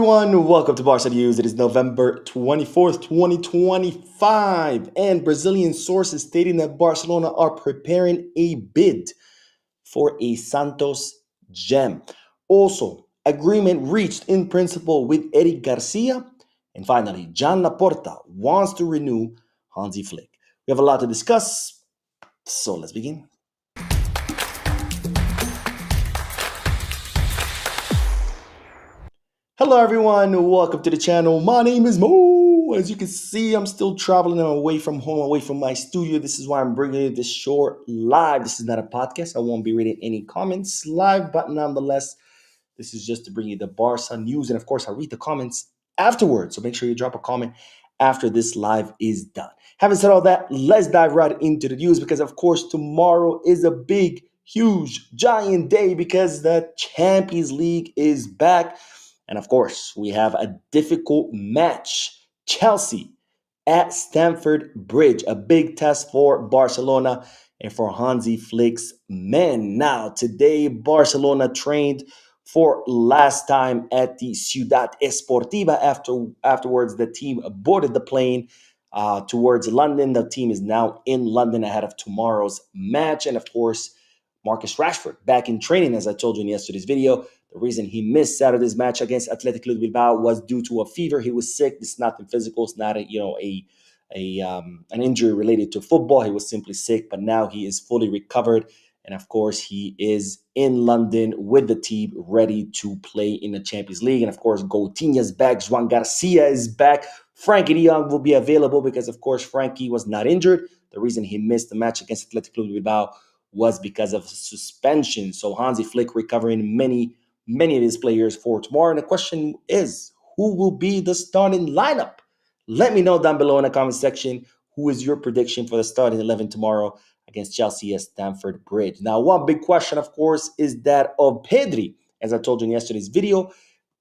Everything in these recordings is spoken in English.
everyone, welcome to Barca News. It is November 24th, 2025, and Brazilian sources stating that Barcelona are preparing a bid for a Santos Gem. Also, agreement reached in principle with Eric Garcia. And finally, John Laporta wants to renew Hansi Flick. We have a lot to discuss, so let's begin. Hello everyone, welcome to the channel. My name is Mo. As you can see, I'm still traveling. I'm away from home, away from my studio. This is why I'm bringing you this short live. This is not a podcast. I won't be reading any comments live, but nonetheless, this is just to bring you the Barca news. And of course, I'll read the comments afterwards. So make sure you drop a comment after this live is done. Having said all that, let's dive right into the news because, of course, tomorrow is a big, huge, giant day because the Champions League is back. And of course, we have a difficult match. Chelsea at Stamford Bridge, a big test for Barcelona and for Hansi Flick's men. Now, today, Barcelona trained for last time at the Ciudad Esportiva. Afterwards, the team boarded the plane towards London. The team is now in London ahead of tomorrow's match. And of course, Marcus Rashford back in training, as I told you in yesterday's video. The reason he missed Saturday's match against Athletic Club Bilbao was due to a fever. He was sick. It's nothing physical. It's not an injury related to football. He was simply sick, but now he is fully recovered. And of course, he is in London with the team ready to play in the Champions League. And of course, Coutinho's back. Juan Garcia is back. Frankie de Jong will be available because, of course, Frankie was not injured. The reason he missed the match against Athletic Club Bilbao was because of suspension. So Hansi Flick recovering many of his players for tomorrow. And the question is, who will be the starting lineup? Let me know down below in the comment section, who is your prediction for the starting 11 tomorrow against Chelsea at Stamford Bridge? Now, one big question, of course, is that of Pedri. As I told you in yesterday's video,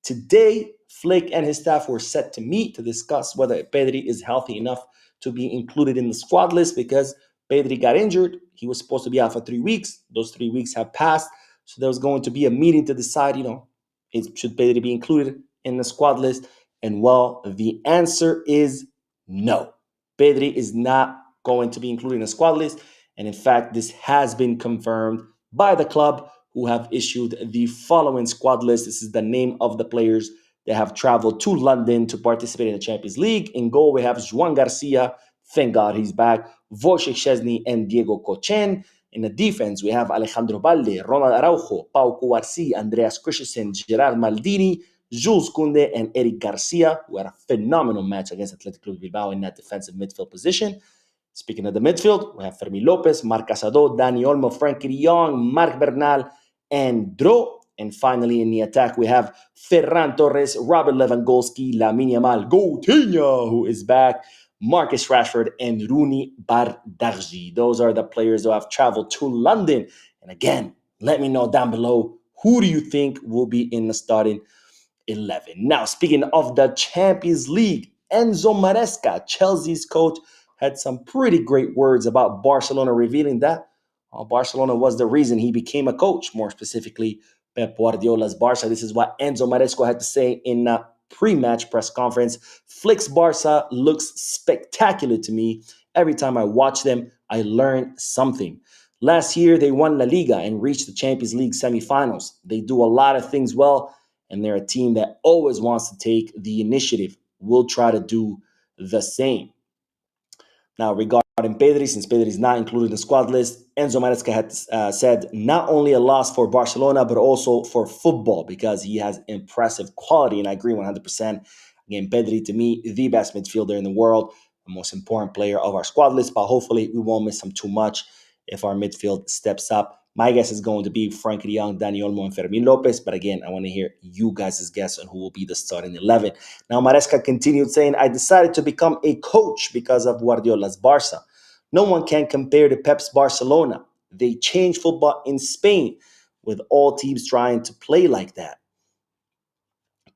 today, Flick and his staff were set to meet to discuss whether Pedri is healthy enough to be included in the squad list because Pedri got injured. He was supposed to be out for 3 weeks. Those 3 weeks have passed. So there was going to be a meeting to decide, should Pedri be included in the squad list? And well, the answer is no. Pedri is not going to be included in the squad list. And in fact, this has been confirmed by the club, who have issued the following squad list. This is the name of the players that have traveled to London to participate in the Champions League. In goal, we have Juan Garcia. Thank God he's back. Wojciech Szczesny and Diego Kochen. In the defense, we have Alejandro Balde, Ronald Araujo, Pau Cubarsí, Andreas Christensen, Gerard Maldini, Jules Koundé, and Eric Garcia, who had a phenomenal match against Athletic Club Bilbao in that defensive midfield position. Speaking of the midfield, we have Fermín López, Marc Casado, Dani Olmo, Frankie de Jong, Marc Bernal, and Dro. And finally, in the attack, we have Ferran Torres, Robert Lewandowski, Lamine Yamal, Coutinho, who is back, Marcus Rashford, and Rooney Bardarji. Those are the players who have traveled to London. And again, let me know down below, who do you think will be in the starting 11? Now, speaking of the Champions League, Enzo Maresca, Chelsea's coach, had some pretty great words about Barcelona, revealing that Barcelona was the reason he became a coach, more specifically, Pep Guardiola's Barça. This is what Enzo Maresca had to say in a pre-match press conference. Flick's Barça looks spectacular to me. Every time I watch them, I learn something. Last year, they won La Liga and reached the Champions League semifinals. They do a lot of things well, and they're a team that always wants to take the initiative. We'll try to do the same. Now, regarding Pedri, since Pedri is not included in the squad list, Enzo Maresca had said not only a loss for Barcelona, but also for football because he has impressive quality, and I agree 100%. Again, Pedri, to me, the best midfielder in the world, the most important player of our squad list, but hopefully we won't miss him too much if our midfield steps up. My guess is going to be Frankie de Jong, Dani Olmo, and Fermín López. But again, I want to hear you guys' guess on who will be the starting 11. Now, Maresca continued saying, I decided to become a coach because of Guardiola's Barça. No one can compare to Pep's Barcelona. They changed football in Spain with all teams trying to play like that.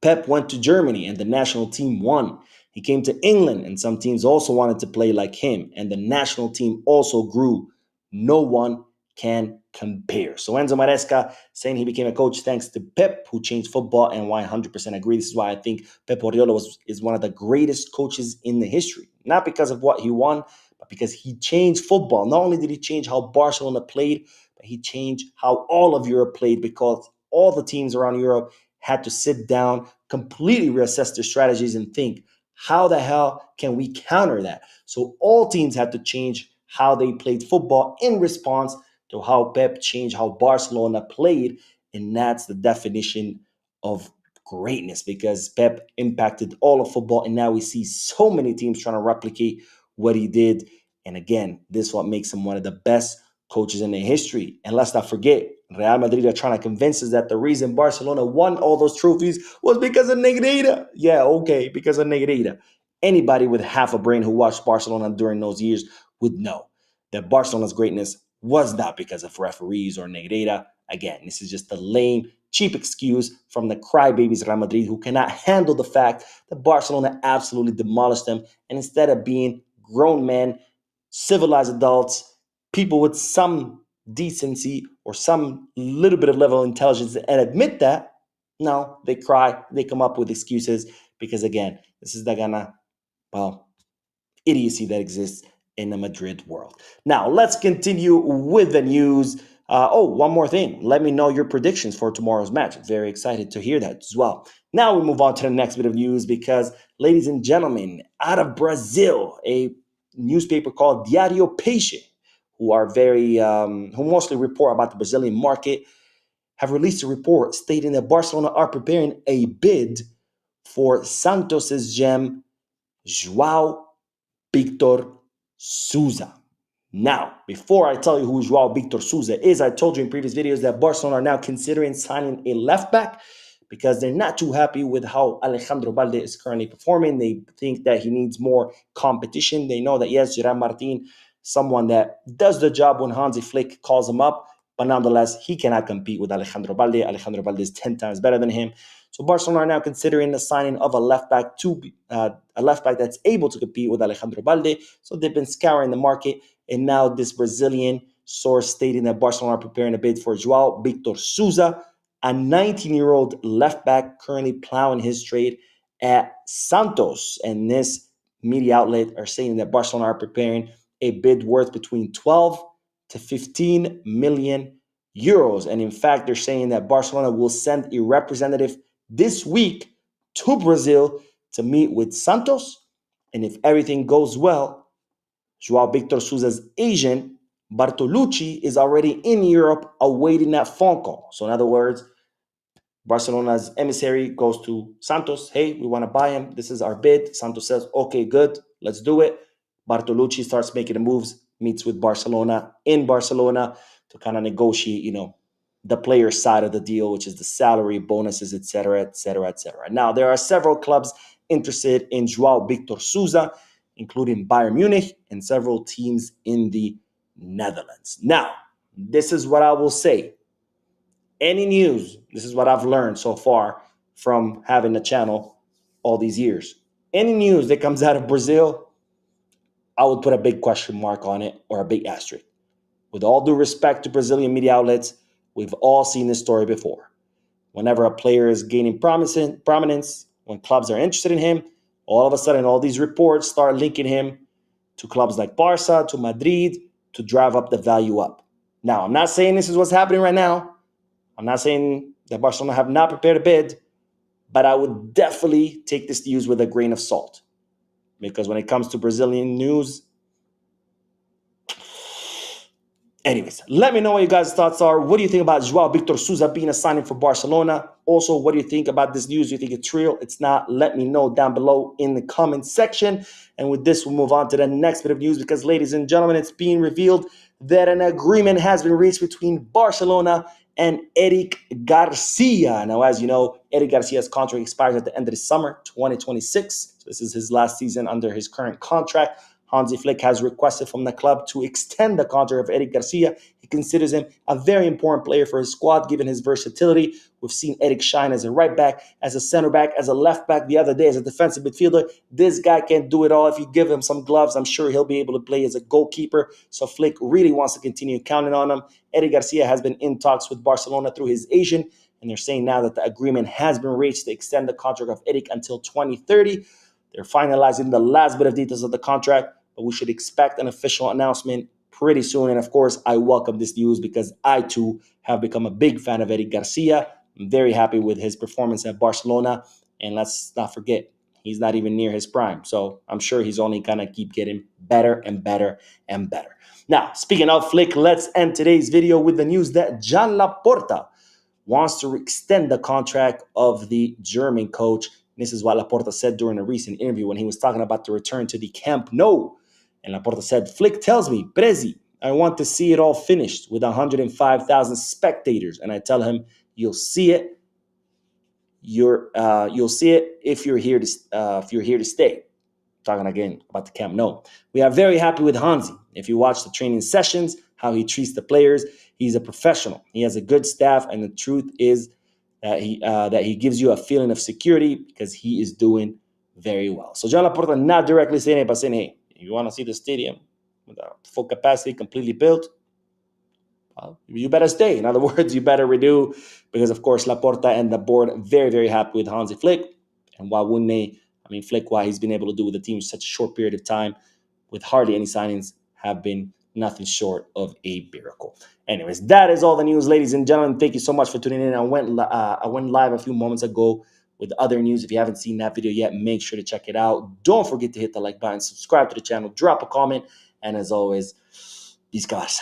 Pep went to Germany and the national team won. He came to England and some teams also wanted to play like him, and the national team also grew. No one can compare. So Enzo Maresca saying he became a coach thanks to Pep, who changed football, and why I 100% agree. This is why I think Pep Guardiola is one of the greatest coaches in the history. Not because of what he won, but because he changed football. Not only did he change how Barcelona played, but he changed how all of Europe played, because all the teams around Europe had to sit down, completely reassess their strategies and think, how the hell can we counter that? So all teams had to change how they played football in response to how Pep changed how Barcelona played. And that's the definition of greatness, because Pep impacted all of football. And now we see so many teams trying to replicate what he did. And again, this is what makes him one of the best coaches in their history. And let's not forget, Real Madrid are trying to convince us that the reason Barcelona won all those trophies was because of Negreira. Yeah, okay, because of Negreira. Anybody with half a brain who watched Barcelona during those years would know that Barcelona's greatness was not because of referees or Negreira. Again, this is just a lame, cheap excuse from the crybabies Real Madrid, who cannot handle the fact that Barcelona absolutely demolished them. And instead of being grown men, civilized adults, people with some decency or some little bit of level of intelligence, and admit that, no, they cry, they come up with excuses, because again, this is the Ghana, well, idiocy that exists in the Madrid world. Now, let's continue with the news. One more thing. Let me know your predictions for tomorrow's match. Very excited to hear that as well. Now we move on to the next bit of news, because, ladies and gentlemen, out of Brazil, a newspaper called Diário Peixe, who are who mostly report about the Brazilian market, have released a report stating that Barcelona are preparing a bid for Santos' gem, João Victor Souza. Now, before I tell you who João Victor Souza is, I told you in previous videos that Barcelona are now considering signing a left back, because they're not too happy with how Alejandro Balde is currently performing. They think that he needs more competition. They know that, yes, Gerard Martin, someone that does the job when Hansi Flick calls him up, but nonetheless, he cannot compete with Alejandro Balde. Alejandro Balde is 10 times better than him. So Barcelona are now considering the signing of a left back that's able to compete with Alejandro Balde. So they've been scouring the market, and now this Brazilian source stating that Barcelona are preparing a bid for João Victor Souza, a 19-year-old left back currently plowing his trade at Santos. And this media outlet are saying that Barcelona are preparing a bid worth between 12 to 15 million euros. And in fact, they're saying that Barcelona will send a representative this week to Brazil to meet with Santos. And if everything goes well, João Victor Souza's agent, Bartolucci, is already in Europe awaiting that phone call. So in other words, Barcelona's emissary goes to Santos. Hey, we want to buy him. This is our bid. Santos says, okay, good, let's do it. Bartolucci starts making the moves, meets with Barcelona in Barcelona to kind of negotiate, the player side of the deal, which is the salary, bonuses, etc., etc., etc. Now, there are several clubs interested in João Victor Souza, including Bayern Munich and several teams in the Netherlands. Now, this is what I will say. Any news, this is what I've learned so far from having the channel all these years. Any news that comes out of Brazil, I would put a big question mark on it, or a big asterisk. With all due respect to Brazilian media outlets, we've all seen this story before. Whenever a player is gaining prominence, when clubs are interested in him, all of a sudden all these reports start linking him to clubs like Barca, to Madrid, to drive up the value up. Now, I'm not saying this is what's happening right now. I'm not saying that Barcelona have not prepared a bid, but I would definitely take this news with a grain of salt. Because when it comes to Brazilian news, anyways, let me know what you guys' thoughts are. What do you think about João Victor Souza being a signing for Barcelona? Also, what do you think about this news? Do you think it's real? It's not? Let me know down below in the comment section. And with this, we'll move on to the next bit of news, because, ladies and gentlemen, it's being revealed that an agreement has been reached between Barcelona and Eric Garcia. Now, as you know, Eric Garcia's contract expires at the end of the summer, 2026. So this is his last season under his current contract. Hansi Flick has requested from the club to extend the contract of Eric Garcia. He considers him a very important player for his squad, given his versatility. We've seen Eric shine as a right back, as a center back, as a left back the other day, as a defensive midfielder. This guy can do it all. If you give him some gloves, I'm sure he'll be able to play as a goalkeeper. So Flick really wants to continue counting on him. Eric Garcia has been in talks with Barcelona through his agent, and they're saying now that the agreement has been reached to extend the contract of Eric until 2030. They're finalizing the last bit of details of the contract, but we should expect an official announcement pretty soon. And of course, I welcome this news because I too have become a big fan of Eric Garcia. I'm very happy with his performance at Barcelona. And let's not forget, he's not even near his prime. So I'm sure he's only going to keep getting better and better and better. Now, speaking of Flick, let's end today's video with the news that John Laporta wants to extend the contract of the German coach. This is what Laporta said during a recent interview when he was talking about the return to the Camp Nou. And Laporta said, Flick tells me, Prezi, I want to see it all finished with 105,000 spectators. And I tell him, you'll see it. You'll see it if you're here to stay. Talking again about the Camp Nou. We are very happy with Hansi. If you watch the training sessions, how he treats the players, he's a professional. He has a good staff, and the truth is that he gives you a feeling of security because he is doing very well. So John Laporta not directly saying it, but saying, hey, you want to see the stadium with a full capacity, completely built, well, you better stay. In other words, you better renew because, of course, Laporta and the board very, very happy with Hansi Flick. And why wouldn't they? I mean, Flick, what he's been able to do with the team in such a short period of time with hardly any signings have been nothing short of a miracle. Anyways, that is all the news, ladies and gentlemen. Thank you so much for tuning in. I went live a few moments ago with other news. If you haven't seen that video yet, make sure to check it out. Don't forget to hit the like button, subscribe to the channel, drop a comment, and as always, peace, guys.